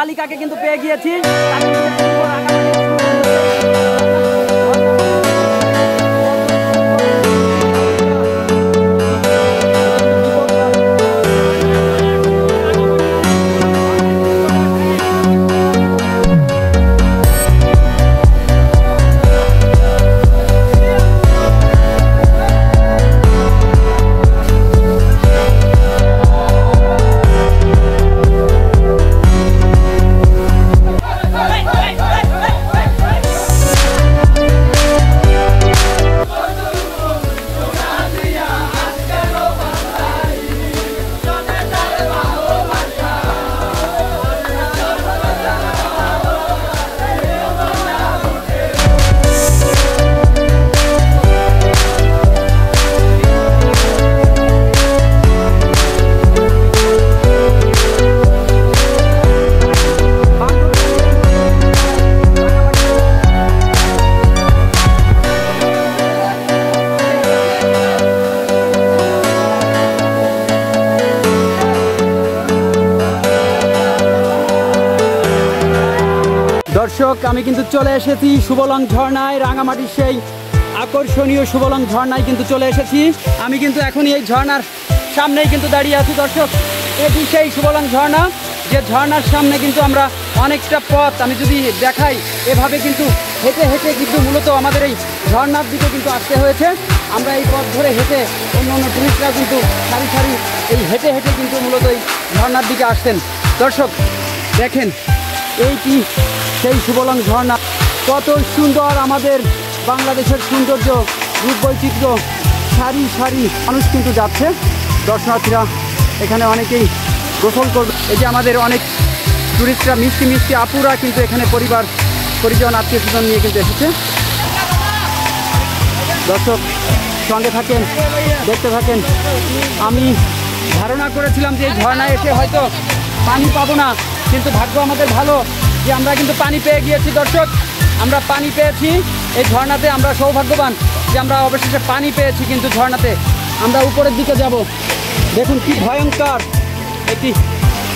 তালিকাকে কিন্তু পেয়ে গিয়েছি। দর্শক, আমি কিন্তু চলে এসেছি সুবলং ঝর্ণায়, রাঙামাটির সেই আকর্ষণীয় সুবলং ঝর্ণায় কিন্তু চলে এসেছি। আমি কিন্তু এখন এই ঝর্ণার সামনেই কিন্তু দাঁড়িয়ে আছি। দর্শক, এটি সেই সুবলং ঝর্ণা, যে ঝর্ণার সামনে কিন্তু আমরা অনেকটা পথ আমি যদি দেখাই, এভাবে কিন্তু হেঁটে হেঁটে কিন্তু মূলত আমাদের এই ঝর্ণার দিকে কিন্তু আসতে হয়েছে। আমরা এই পথ ধরে হেঁটে অন্য অন্য টুরিস্টরা কিন্তু সারি সারি এই হেঁটে হেঁটে কিন্তু মূলত এই ঝর্ণার দিকে আসতেন। দর্শক দেখেন, এইটি সেই সুবলং ঝর্ণা। কত সুন্দর আমাদের বাংলাদেশের সৌন্দর্য, রূপ বৈচিত্র্য, সারি সারি মানুষ কিন্তু যাচ্ছে। দর্শনার্থীরা এখানে অনেকেই গোসল করবে। এই যে আমাদের অনেক টুরিস্টরা, মিষ্টি মিষ্টি আপুরা কিন্তু এখানে পরিবার পরিজন আত্মীয় স্বজন নিয়ে কিন্তু এসেছে। দর্শক সঙ্গে থাকেন, দেখতে থাকেন। আমি ধারণা করেছিলাম যে এই ঝর্ণায় এসে হয়তো পানি পাবো না, কিন্তু ভাগ্য আমাদের ভালো যে আমরা কিন্তু পানি পেয়ে গিয়েছি। দর্শক, আমরা পানি পেয়েছি এই ঝর্ণাতে। আমরা সৌভাগ্যবান যে আমরা অবশেষে পানি পেয়েছি। কিন্তু ঝর্ণাতে আমরা উপরের দিকে যাব। দেখুন কি ভয়ঙ্কর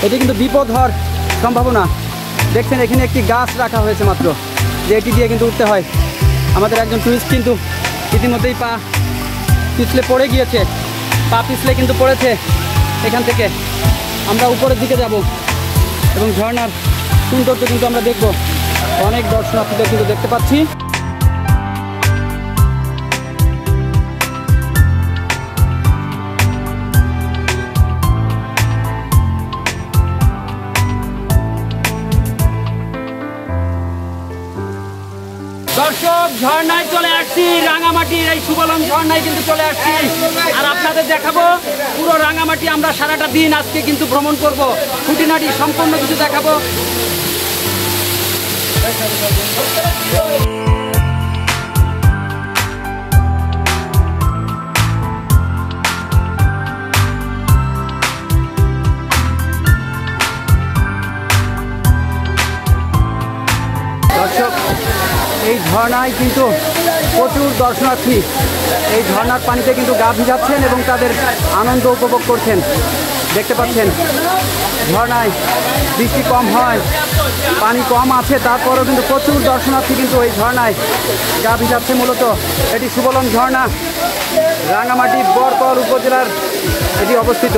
এটি কিন্তু বিপদ হওয়ার সম্ভাবনা। দেখছেন এখানে একটি গাছ রাখা হয়েছে মাত্র, যে এটি দিয়ে কিন্তু উঠতে হয়। আমাদের একজন টুরিস্ট কিন্তু ইতিমধ্যেই পা পিছলে পড়ে গিয়েছে, পা পিছলে কিন্তু পড়েছে। এখান থেকে আমরা উপরের দিকে যাব এবং ঝর্ণার সৌন্দর্য কিন্তু আমরা দেখব। অনেক দর্শনার্থীদের কিন্তু দেখতে পাচ্ছি। দর্শক, ঝর্ণায় চলে আসছি, রাঙামাটির এই সুবলং ঝর্ণায় কিন্তু চলে আসছি। আর আপনাদের দেখাবো পুরো রাঙামাটি। আমরা সারাটা দিন আজকে কিন্তু ভ্রমণ করব, খুঁটিনাটি সম্পূর্ণ কিছু দেখাবো। দর্শক, এই ঝর্ণায় কিন্তু প্রচুর দর্শনার্থী এই ঝর্ণার পানিতে কিন্তু গা ভিজাচ্ছেন এবং তাদের আনন্দ উপভোগ করছেন। দেখতে পাচ্ছেন ঝর্ণায় বৃষ্টি কম হয়, পানি কম আছে, তারপরেও কিন্তু প্রচুর দর্শনার্থী কিন্তু এই ঝর্ণায় গা ভিজাচ্ছে। মূলত এটি সুবলং ঝর্ণা, রাঙামাটি বরকল উপজেলার এটি অবস্থিত।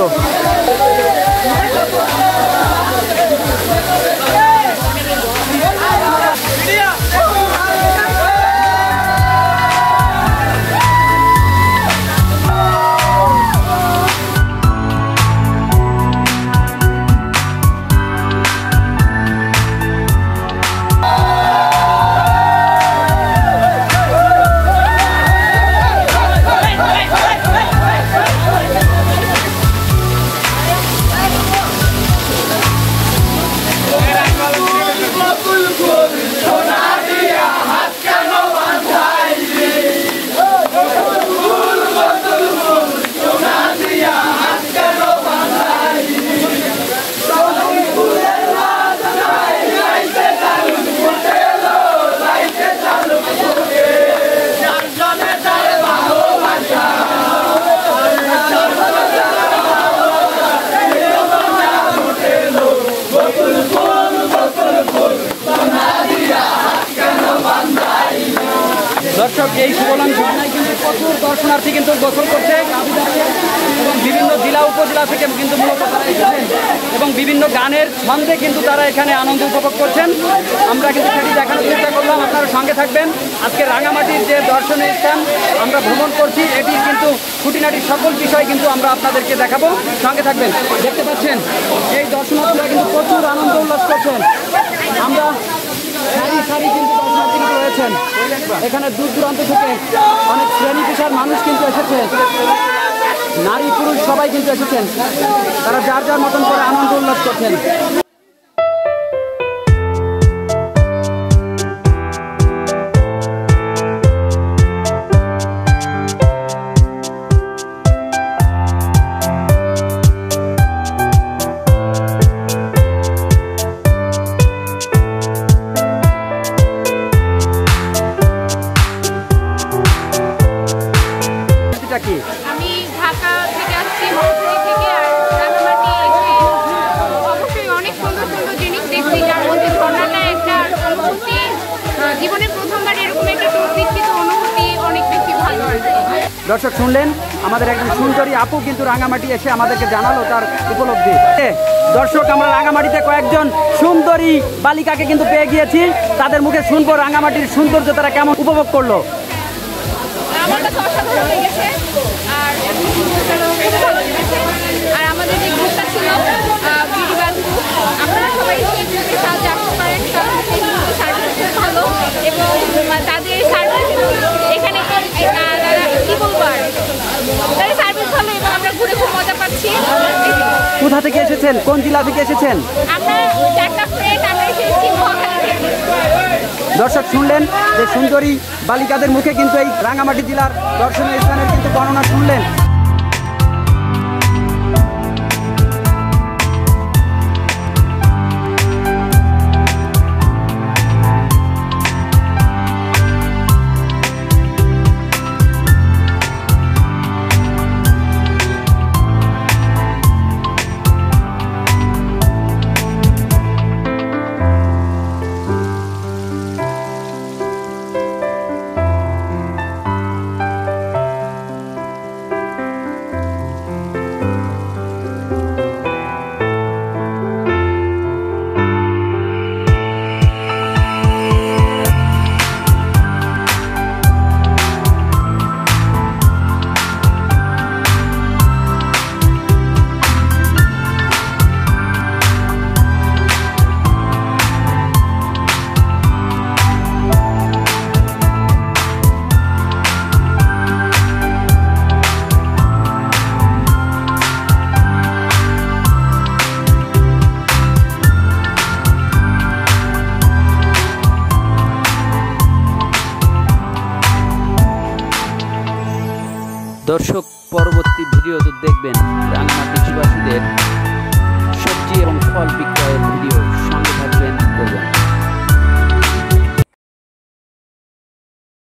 দর্শক এই সুবলং ঝর্ণায় কিন্তু প্রচুর দর্শনার্থী কিন্তু গোসল করছে এবং বিভিন্ন জেলা উপজেলা থেকে কিন্তু মূলত তারা এসেছেন এবং বিভিন্ন গানের ছন্দে কিন্তু তারা এখানে আনন্দ উপভোগ করছেন। আমরা কিন্তু সেটি দেখানোর চেষ্টা করলাম, আপনারা সঙ্গে থাকবেন। আজকে রাঙামাটির যে দর্শনীয় স্থান আমরা ভ্রমণ করছি, এটির কিন্তু খুঁটিনাটি সকল বিষয় কিন্তু আমরা আপনাদেরকে দেখাবো, সঙ্গে থাকবেন। দেখতে পাচ্ছেন এই দর্শনার্থীরা কিন্তু প্রচুর আনন্দ উল্লাস করছেন। আমরা সারি সারি কিন্তু দর্শনার্থী রয়েছেন, এখানে দূর দূরান্ত থেকে অনেক শ্রেণী পেশার মানুষ কিন্তু এসেছে, নারী পুরুষ সবাই কিন্তু এসেছেন, তারা যার যার মতন করে আনন্দ উল্লাস করছেন। আমি ঢাকা থেকে আসছি, মহাখালী থেকে। আর রাঙামাটি এসে অবশ্যই অনেক সুন্দর সুন্দর জিনিস দেখছি, যার মধ্যে ঝর্ণাটা একটা অনুভূতি। জীবনে প্রথমবার এরকম একটা ট্যুর দিচ্ছি, তো অনুভূতি অনেক বেশি ভালো আর কি। দর্শক শুনলেন, আমাদের একজন সুন্দরী আপু কিন্তু রাঙামাটি এসে আমাদেরকে জানালো তার উপলব্ধি। দর্শক, আমরা রাঙামাটিতে কয়েকজন সুন্দরী বালিকাকে কিন্তু পেয়ে গিয়েছি, তাদের মুখে শুনবো রাঙামাটির সৌন্দর্য তারা কেমন উপভোগ করলো। আমার কাছে অসাধারণ লেগেছে আর ভালো লেগেছে। আর আমাদের যে গ্রুপটা ছিল বিডিবাদ গ্রুপ, আপনারা সবাই সেই গ্রুপের সাহায্যে আসতে পারেন, কারণ সেই গ্রুপের সার্ভিস খুব ভালো এবং তাদের সার্ভিস এখানে কি বলবো আর, তাদের সার্ভিস ভালো এবং আমরা ঘুরে খুব মজা পাচ্ছি। কোথা থেকে এসেছেন, কোন জেলা থেকে এসেছেন? আমরা 4টা ফ্রেন্ড, আমরা এসেছি মহাখালী থেকে। দর্শক শুনলেন যে সুন্দরী বালিকাদের মুখে কিন্তু এই রাঙামাটি জেলার দর্শনীয় স্থানের কিন্তু বর্ণনা শুনলেন। দর্শক, পরবর্তী ভিডিওতে দেখবেন রাঙামাটি